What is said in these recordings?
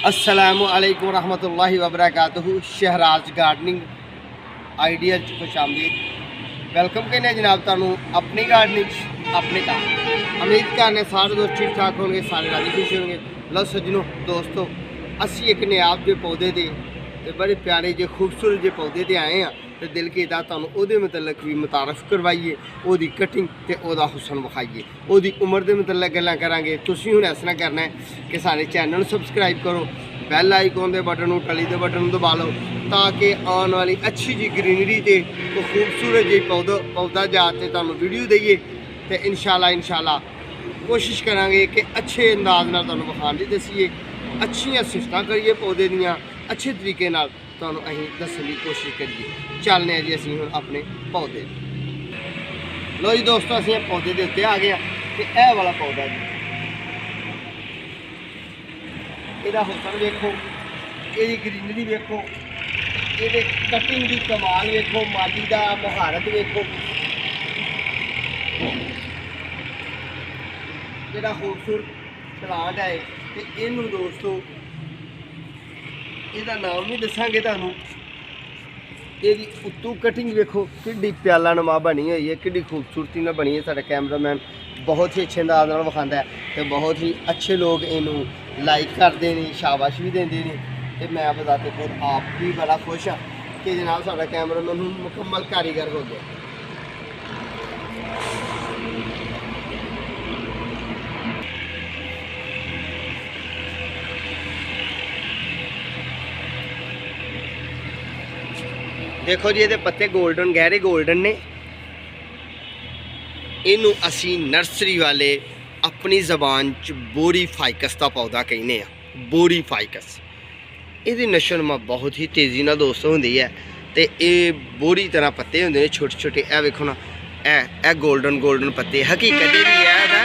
अस्सलामु अलैकुम रहमतुल्लाहि व बरकातहू। शहराज गार्डनिंग आइडिया खुश आमदीद। वेलकम कहने जनाब तुहानू अपनी गार्डनिंग अपने काम। उम्मीद करने सारे दोस्त ठीक ठाक होंगे, सारे राजी खुश होंगे। लो सज्जनों दोस्तों, असी एक नायाब जे पौधे दे बड़े प्यारे जे खूबसूरत जे पौधे दे आए हैं तो दिल कीता तुहानू उहदे मतलब भी मुतारफ करवाइए, ओहदी कटिंग ते ओहदा हुसन विखाइए, ओहदी उम्र दे मतलब गल्लां करांगे। तुसीं हुण इस तरह करना है कि सारे चैनल सबसक्राइब करो, बैल आइकॉन दे बटन नूं टली दे बटन दबा लो ताकि आने वाली अच्छी जी ग्रीनरी ते खूबसूरत जी पौधा जात ते तुहानू वीडियो दईए तो इंशाल्लाह कोशिश करांगे कि अच्छे अंदाज नाल तुहानू विखाण दी दसीए, अच्छियां सिफतां करिए पौधे दीयां, अच्छे तरीके नाल तुहानू असीं दस्सण दी कोशिश करिए। चलने जी असीं हुण अपने पौधे। लो जी दोस्तों, असीं पौधे दे उत्ते आ गए ते यह वाला पौधा जी, इहदा हुसन वेखो, इहदी ग्रीनरी वेखो, इहदे कटिंग दी कमाल वेखो, माली दा महारत वेखो, जिहड़ा खूबसूरत प्लांट है। तो इनू दोस्तों इसदा नाम नहीं दसांगे तुहानू। ਇਹਦੀ उत्तों कटिंग वेखो कि प्याला नुमा बनी हुई है, कि खूबसूरती ना बनी है। साडा कैमरामैन बहुत ही अच्छे अंदाज नाल विखांदा है तो बहुत ही अच्छे लोग इनू लाइक करते हैं, शाबाश भी देंगे हैं। तो मैं बताते खुद आप भी बड़ा खुश हाँ कि जनाब साडा कैमरामैन मुकम्मल कारीगर हो गया। देखो जी, ये पत्ते गोल्डन गहरे गोल्डन ने। इनू असी नर्सरी वाले अपनी जबान च बोरी फाइकस का पौधा कहने आ। बोरी फाइकस ये नशोनुमा बहुत ही तेज़ी ना दोस्तों होंगी है। तो ये बोरी तरह पत्ते होंगे ने छोटे छोटे। ए वेखो ना, ए गोल्डन पत्ते हकीकत भी है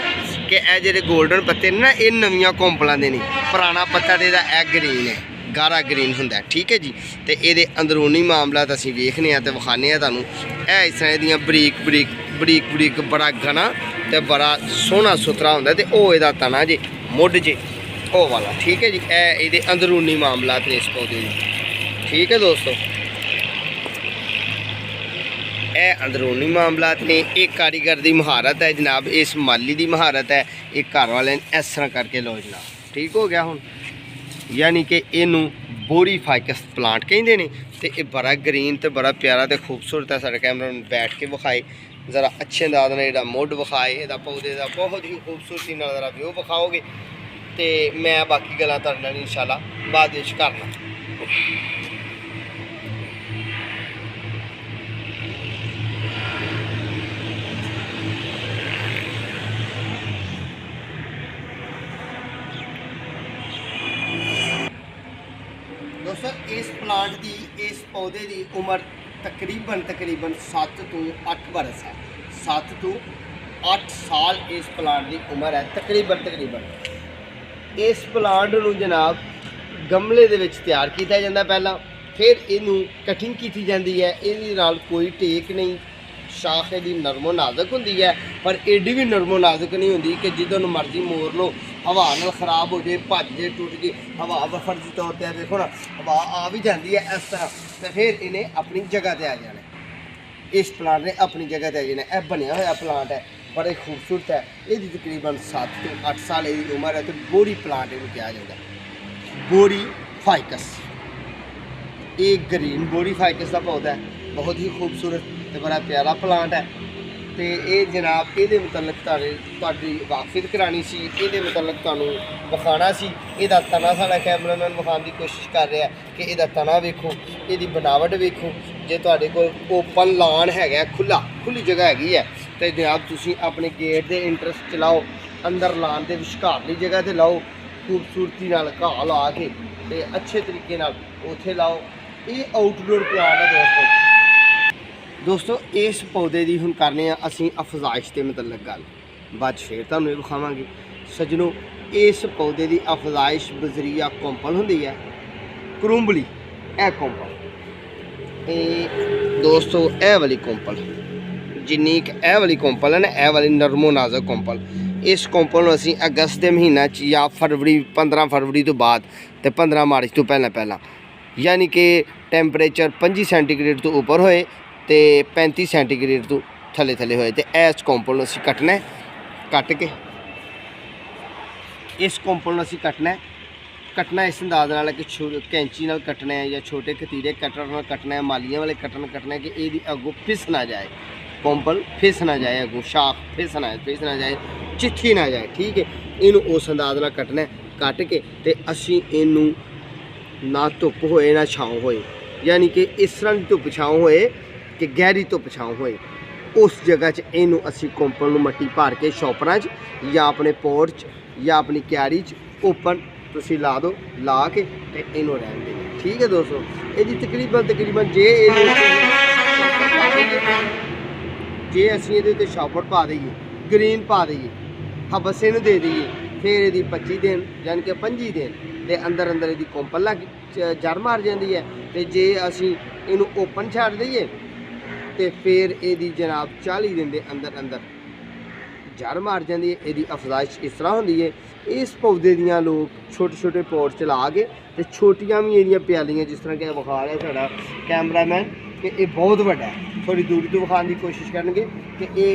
कि ए जेह्ड़े गोल्डन पत्ते ने ना, ये नवियां कौंपलां दे नहीं। पुराना पत्ता तो ए ग्रीन है, गारा ग्रीन होंदा है, ठीक है जी। तो ये अंदरूनी मामला तो असीं वेखने तो विखाने तुहानू। ए इस तरह दियां बरीक बड़ा घना तो बड़ा सोहना सुथरा होंदा। तो ओह इहदा तना जी मुढ़ जे ओह वाला, ठीक है जी। ये अंदरूनी मामला ने इस पौधे में, ठीक है दोस्तों। ए अंदरूनी मामला ने, एक कारीगर की महारत है जनाब, इस माली की महारत है। एक घर वाले ने इस तरह करके लो जनाब, ठीक हो गया। हुण यानी कि इनू बोरी फाइकस प्लांट कहते हैं। तो ये बड़ा ग्रीन तो बड़ा प्यारा तो खूबसूरत है। सारे कैमरा बैठ के विखाए ज़रा अच्छे अंदाज ने, जो मुढ़ विखाए यदा पौधे का बहुत ही खूबसूरती नाल ज़रा व्यू विखाओगे। तो मैं बाकी गल्लां तुहाडे नाल इंशाल्लाह बाद विच करना। दोस्तों इस प्लांट की, इस पौधे की उम्र तकरीबन 7 तो 8 बरस है। 7 तो 8 साल इस प्लांट की उम्र है तकरीबन। इस प्लांट नूं जनाब गमले दे विच तैयार किया जाता पहला, फिर इनू कटिंग की जाती है। इहदे नाल कोई टेक नहीं, शाख इहदी नरमो नाजुक होंदी है पर एडी भी नरमो नाजुक नहीं होंदी कि जिदों मर्जी मोर लो हवा नाल खराब हो जाए, भज जाए, टुट जाए। हवा फर्जी तौर पर देखो ना, हवा आ भी जाती है इस तरह, तो फिर इन्हें अपनी जगह पर आ जाना। इस प्लांट ने अपनी जगह पर आ जाना। यह बनया हुआ प्लांट है, बड़े खूबसूरत है। ये तकरीबन 7 तो 8 साल इसकी उम्र है। तो बोरी प्लांट इन्हें कहा जाता है, बोरी फाइकस। एक ग्रीन बोरी फाइकस का पौधा है, बहुत ही खूबसूरत तो बड़ा प्यारा प्लांट है। तो ये जनाब ये मतलब तुहाडी वाकफियत करानी सी, ये मतलब तुहानू विखाना सी। इहदा तना साडा कैमरामैन विखाने की कोशिश कर रहा है कि इहदा तना वेखो, इहदी बनावट वेखो। जे तुहाडे कोल ओपन लान है, खुली जगह हैगी है तो जनाब तुसीं अपने गेट के इंटरस्ट च लाओ, अंदर लान के विचकारली जगह पर लाओ, खूबसूरती नाल घाह ला के ते अच्छे तरीके नाल उत्थे लाओ। ये आउटडोर प्लांट है दोस्तों। इस पौधे की हुण करने असीं अफजाइश के मतलब गल, बाद फिर तुहानूं विखावांगे सज्जनों। इस पौधे की अफजाइश बजरिया कौंपल होंदी है, करुंबली ए कौंपल। दोस्तों ए वाली कौंपल जिन्नी ए वाली कौंपल है ना, ए वाली नरमो नाजुक कौंपल, इस कोंपल नूं असीं अगस्त के महीना या फरवरी 15 फरवरी तो बाद तो 15 मार्च तो पहला यानी कि टैंपरेचर 25 सेंटीग्रेड तो उपर होए तो 35 सेंटीग्रेड तो थले थले होए तो इस कोंपल नूं असीं कट्टना है। कट के इस कोंपल नूं असीं कट्टना इस अंदाज नाल कि कैंची नाल कट्टना है या छोटे कतीरे कटर नाल कट्टना है, मालियां वाले कट्टन कट्टना है कि ये अगों फिस ना जाए, कोंपल फिस ना जाए, अगों शाख फिस ना जाए, चिट्ठी ना जाए। ठीक है, इनू उस अंदाज नाल कट्टना है। कट के ते असीं इनू ना धुप होए ना छाँव होए, यानी कि इस तरह की धुप छाँव होए कि गहरी धुप छाँव होए, उस जगह च इनू असीं कोंपल नूं मट्टी भर के शॉपरां च या अपने पोर्च या अपनी क्यारी च ओपन तुसीं ला दो, ला के ते इनू रहन देना। ठीक है दोस्तों, ये तकरीबन जे असीं इहदे ते शॉपर पा दईए, ग्रीन पा दईए, हबस इनू दे दईए, फिर यदि 25 दिन यानी कि 25 दिन के अंदर अंदर यदि कोंपल लग जड़ मार जाती है। तो जे असीं इनू ओपन छड्ड दईए तो फिर यदि जनाब 40 दिन के अंदर अंदर जड़ मार जाती है। यदि अफजाइश इस तरह होंदी है, इस पौधे दियाँ लोग छोटे छोटे पौट चला के तो छोटियां भी ये प्यालियां जिस तरह कि विखा रहा है साडा कैमरामैन कि ये बहुत बड़ा है, थोड़ी दूरी तो विखाने की कोशिश करेंगे कि ये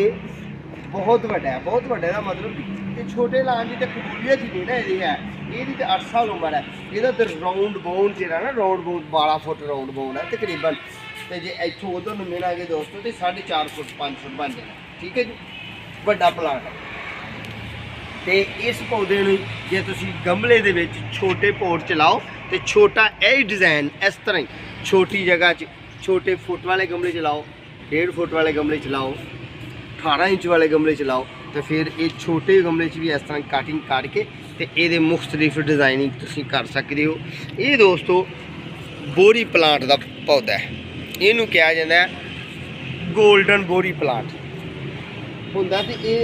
बहुत बड़ा है। बहुत बड़ा का मतलब कि छोटे लाने की तो कबूलियत ही नहीं ना ये है, ये तो 8 साल उम्र है। यदा तो राउंड बोन जरा ना round bone 12 foot round bone है तकरीबन, तो जे इतों उधर मिलांगे दोस्तों तो 4.5 फुट 5 फुट बन जाना। ठीक है जी, बड़ा प्लांट है। तो इस पौधे में जे तुसीं गमले दे विच छोटे पोट च लाओ तो छोटा यही डिज़ाइन इस तरह ही छोटी जगह च छोटे फुट वाले गमले च लाओ, 1.5 फुट वाले गमले च लाओ, 18 इंच वाले गमले च लाओ, तो फिर ये छोटे गमले च भी इस तरह कटिंग करके तो ये मुख्तलिफ डिज़ाइनिंग तुसीं कर सकते हो। ये दोस्तों बोरी प्लांट का पौधा है, इनू कहा जाता है गोल्डन बोरी प्लांट होंदा। तो ये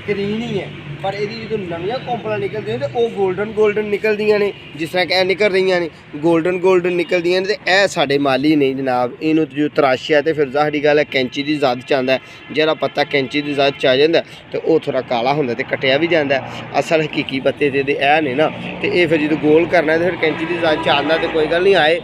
ग्रीन ही है, पर ये जो नवियां कोंपल निकलती तो वह गोल्डन निकलदियां ने, जिस तरह कि निकल रही ने गोल्डन निकलदियां ने। तो यह साढ़े माली नहीं जनाब, इनू जो तराशिया तो फिर साड़ी गल है कैंची की जद च आंदा है। जरा पत्ता कैंची की जद च आ जाता तो वह थोड़ा काला होंदा तो कटिया भी जाता है। असल हकीकी पत्ते तो यह ने ना, तो ये फिर जो गोल करना है तो फिर कैंची की जद च आंदा तो कोई गल नहीं आए।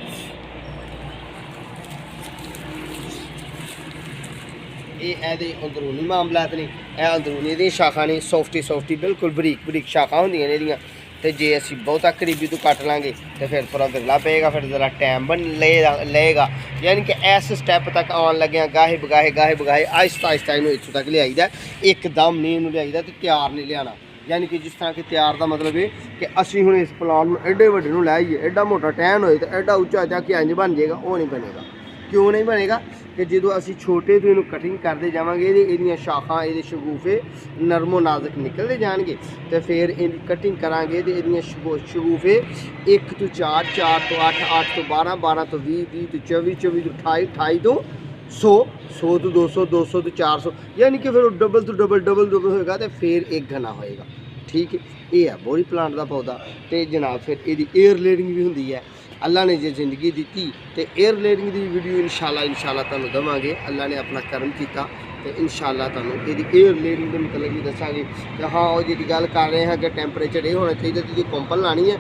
ये अंदरूनी मामलात ने, यह अंदरूनी दी शाखा ने, सॉफ्टी बिल्कुल बरीक शाखा होंदियां ने इहदियां। तो जे असीं बहुता करीबी तो कट लांगे तो फिर थोड़ा विरला पेगा, फिर ज़रा टाइम बन लेगा। यानी कि इस स्टैप तक आन लगे गाहे बगाहे आहिस्ता इनू इत्थों तक लियाईदा, एकदम नहीं इनू लियाईदा तो तैयार नहीं लियाना। यानी कि जिस तरह कि तैयार का मतलब है कि असीं हुण इस प्लांट में एडे वड्डे नूं लैआईए, एडा मोटा टैन होए तो एडा उच्चा कि इंज बन जाएगा, वो नहीं बनेगा। क्यों नहीं बनेगा कि जो असी छोटे तो इनू कटिंग करते जावांगे ये शाखा ये शगूफे नरमो नाजुक निकलते जाएंगे, तो फिर इन कटिंग करांगे तो ये शगूफे 1 तो 4, 4 तो 8, 8 तो 12, 12 तो 20, 20 तो 24, 24 तो 28, 28 तो 100, 100 तो 200, 200 तो 400, यानी कि फिर डबल तो डबल होएगा तो फिर एक घना होएगा। ठीक है, ये है बोरी प्लांट का पौधा। तो जनाब फिर ये एयर लेयरिंग भी होंगी है। अल्लाह ने जो जिंदगी दी तो एयर लेयरिंग की वीडियो इंशाल्लाह तुहानूं देवांगे। अल्लाह ने अपना कर्म किया तो इंशाल्लाह तुहानूं एयर लेयरिंग के मतलब भी दसांगे। तो हाँ वो जी गल कर रहे हैं कि टैंपरेचर ये होना चाहिए जी कोंपल लानी है,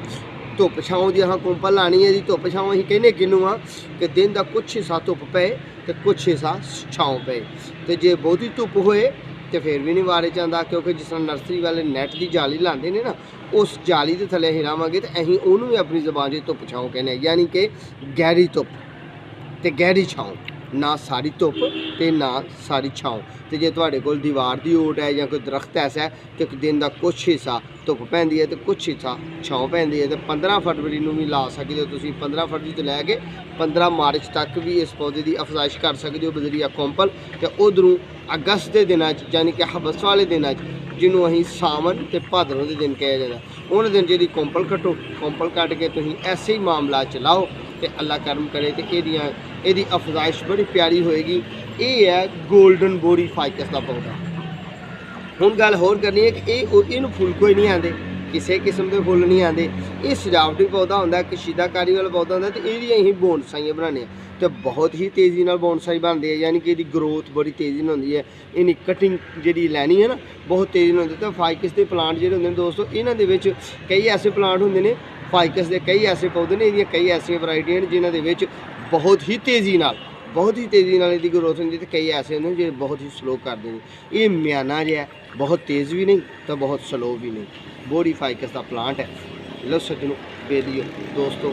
धुप छाँव की हाँ कोंपल लानी है जी। धुप छाँव असीं कहने किनू हाँ कि दिन का कुछ हिस्सा धुप पे तो कुछ हिस्सा छाँव पे। तो जे बहुती धुप होए तो फिर भी नहीं वारे च आंदा, क्योंकि जिस तरह नर्सरी वाले नैट की जाली लाते हैं ना, उस जाली के थले असीं लावांगे तो असीं उहनूं भी अपनी जबान च धुप छाँव कहने, यानी कि गहरी धुप तो गहरी छाँव, ना सारी धुप तो ना सारी छाँव। तो जे तुहाडे कोल दीवार की ओट है या कोई दरख्त ऐसा है कि दिन का कुछ हिस्सा धुप पैंदी है तो कुछ हिस्सा छाँव पैंदी है, तो 15 फरवरी में भी ला सकते हो तुसीं। 15 फरवरी तो लैके 15 मार्च तक भी इस पौधे की अफजाइश कर सकते हो बजरिया कोंपल। तो उधरों अगस्त के दिनों यानी कि हबस वाले दिनों जिन्हों असीं सावन तो भादरों के दिन कहा जाता, उन दिन जी कोंपल कट्टो, कोंपल कट के तुसीं ऐसे ही मामला चलाओ तो अल्लाह करम करे तो यदी अफजाइश बड़ी प्यारी होएगी। ये है गोल्डन बोरी फाइकस का पौधा। हुण गल होर करनी है कि इनू फुल कोई नहीं आते, किसी किस्म के फुल नहीं आते। ये सजावटी पौधा होंदा, कशीदाकारी वाला पौधा होंदा ते इहदी असीं बोनसाइयां बनाने तो बहुत ही तेज़ी नाल बोनसाई बनदी है, यानी कि इसकी ग्रोथ बड़ी तेज़ी नाल होंदी है। इहदी कटिंग जिहड़ी लैनी है ना बहुत तेज़ी नाल होंदी। तो फाइकस के प्लांट जिहड़े होंदे ने दोस्तों, इन्हां दे विच कई ऐसे प्लांट होंदे ने, फाइकस के कई ऐसे पौधे ने, इहदियां कई ऐसियां वैरायटियां ने जिन्हां दे विच बहुत ही तेज़ी नाल इसकी ग्रोथ होंदी है। कई ऐसे होंदे जो बहुत ही स्लो करते हैं। ये म्याना जो है बहुत तेज़ भी नहीं तो बहुत स्लो भी नहीं, बोरी फाइकस का प्लांट है। लो सज्जनों बेलियो दोस्तों,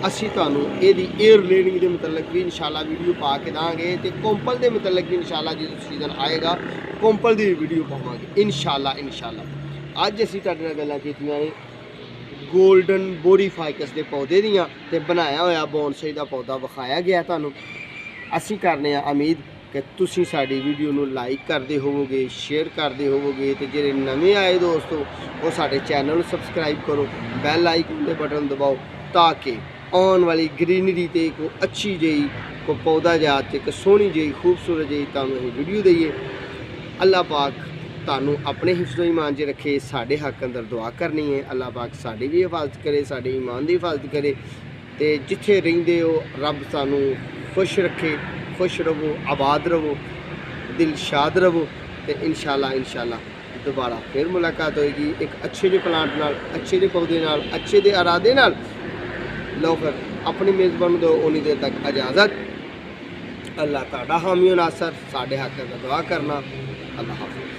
असी तुहानू इहदी एयर लेनिंग के मतलब भी इंशाल्लाह वीडियो पा के देंगे, तो कोंपल के मतलब भी इंशाल्लाह जो सीजन आएगा कोंपल की वीडियो पावांगे इंशाल्लाह। अज असी तुहाडे नाल गल्लां कीतियां ने गोल्डन बोरी फाइकस के पौधे दियां ते बनाया होया बोनसाई का पौधा विखाया गया तुहानू। असी करने उम्मीद कि तुसी साडी वीडियो नू लाइक करते होवोगे, शेयर करते होवोगे, तो जिहड़े नवे आए दोस्तों वो साडे चैनल नू सबसक्राइब करो, बैल आइकन के बटन दबाओ, ताकि आने वाली ग्रीनरी ते को अच्छी जी को पौधा जा एक सोहनी जी खूबसूरत जी तुहानू असीं वीडियो दईए। अल्लाह पाक तुहानू अपने हिफ्ज़ो ईमान च रखे, साडे हक अंदर दुआ करनी है। अल्लाह पाक साडी भी हिफाजत करे, साडे ईमान की हिफाजत करे, तो जिथे रहिंदे हो रब तुहानू खुश रखे, खुश रहो, आबाद रहो, दिल शाद रहो। तो इंशाल्लाह दोबारा फिर मुलाकात होएगी एक अच्छे जे प्लांट नाल, अच्छे जे पौधे नाल, अच्छे दे इरादे नाल। लो फिर अपनी मेज़बान दो उन्नी देर तक इजाज़त। अल्लाह ताला हामी नासर, साडे हक अंदर दुआ करना। अल्लाह हाफ़िज़।